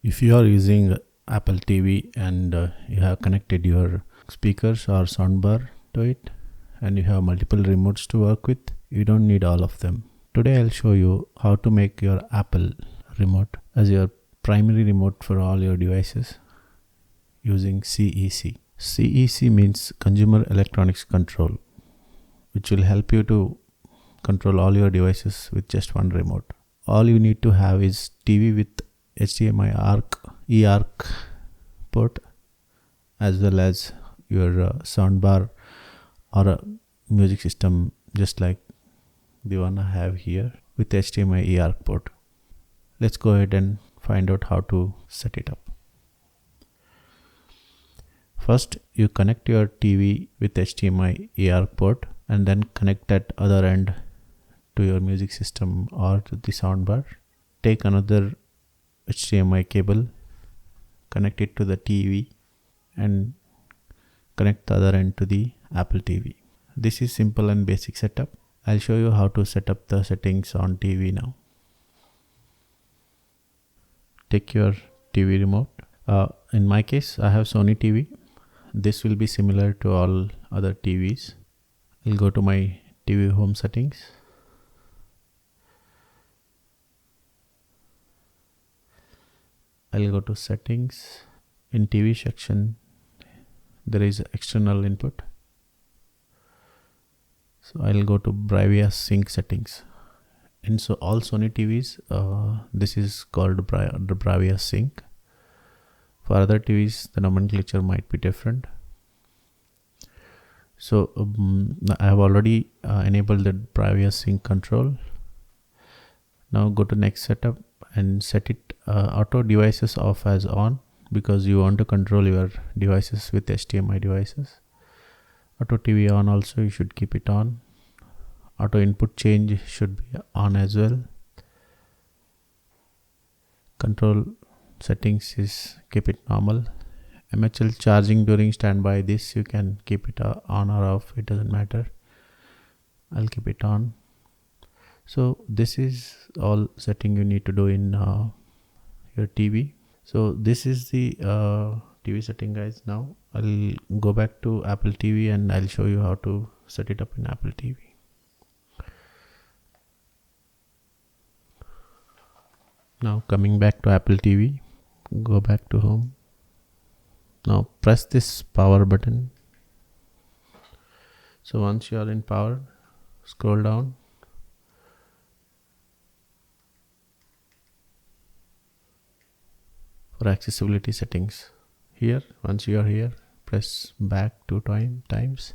If you are using Apple TV and you have connected your speakers or soundbar to it and you have multiple remotes to work with, you don't need all of them. Today I'll show you how to make your Apple remote as your primary remote for all your devices using CEC. CEC means Consumer Electronics Control, which will help you to control all your devices with just one remote. All you need to have is TV with HDMI eARC port, as well as your soundbar or a music system just like the one I have here with HDMI eARC port. Let's go ahead and find out how to set it up. First, you connect your TV with HDMI eARC port and then connect that other end to your music system or to the soundbar. Take another HDMI cable, connect it to the TV and connect the other end to the Apple TV. This is simple and basic setup. I'll show you how to set up the settings on TV now. Take your TV remote. In my case, I have Sony TV. This will be similar to all other TVs. I'll go to my TV home settings. I'll go to settings. In TV section, there is external input. So I'll go to Bravia Sync settings. In all Sony TVs, this is called the Bravia Sync. For other TVs, the nomenclature might be different. So I have already enabled the Bravia Sync control. Now go to next setup and set it auto devices off as on, because you want to control your devices with HDMI devices. Auto TV on also, you should keep it on. Auto input change should be on as well. Control settings is keep it normal. MHL charging during standby, this you can keep it on or off, it doesn't matter. I'll keep it on. So this is all setting you need to do in your TV. So this is the TV setting, guys. Now I'll go back to Apple TV and I'll show you how to set it up in Apple TV. Now coming back to Apple TV, go back to home. Now press this power button. So once you are in power, scroll down. For accessibility settings, here, once you are here, press back 2 times.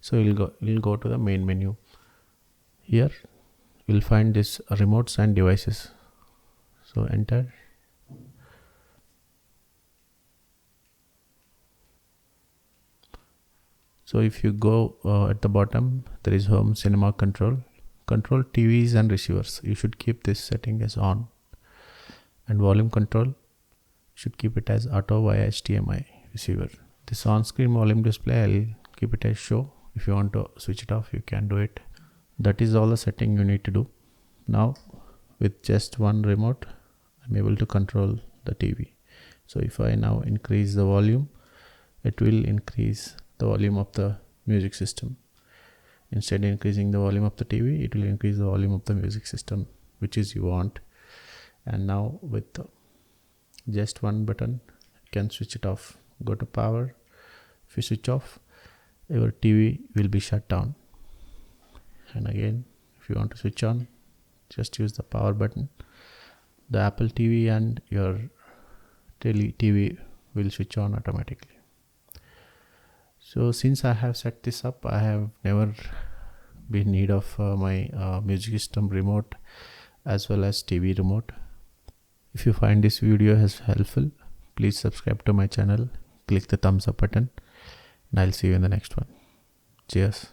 So you'll go to the main menu. Here you'll find this remotes and devices. So enter. So if you go at the bottom, there is home cinema control TVs and receivers. You should keep this setting as on. And volume control, should keep it as auto via HDMI receiver. This on-screen volume display, I'll keep it as show. If you want to switch it off, you can do it. That is all the setting you need to do. Now with just one remote, I'm able to control the TV. So if I now increase the volume, it will increase the volume of the music system. Instead of increasing the volume of the TV, it will increase the volume of the music system, which is you want. And now with just one button, you can switch it off. Go to power. If you switch off, your TV will be shut down. And again, if you want to switch on, just use the power button. The Apple TV and your TV will switch on automatically. So since I have set this up, I have never been in need of my music system remote as well as TV remote. If you find this video as helpful, please subscribe to my channel, click the thumbs up button, and I'll see you in the next one. Cheers.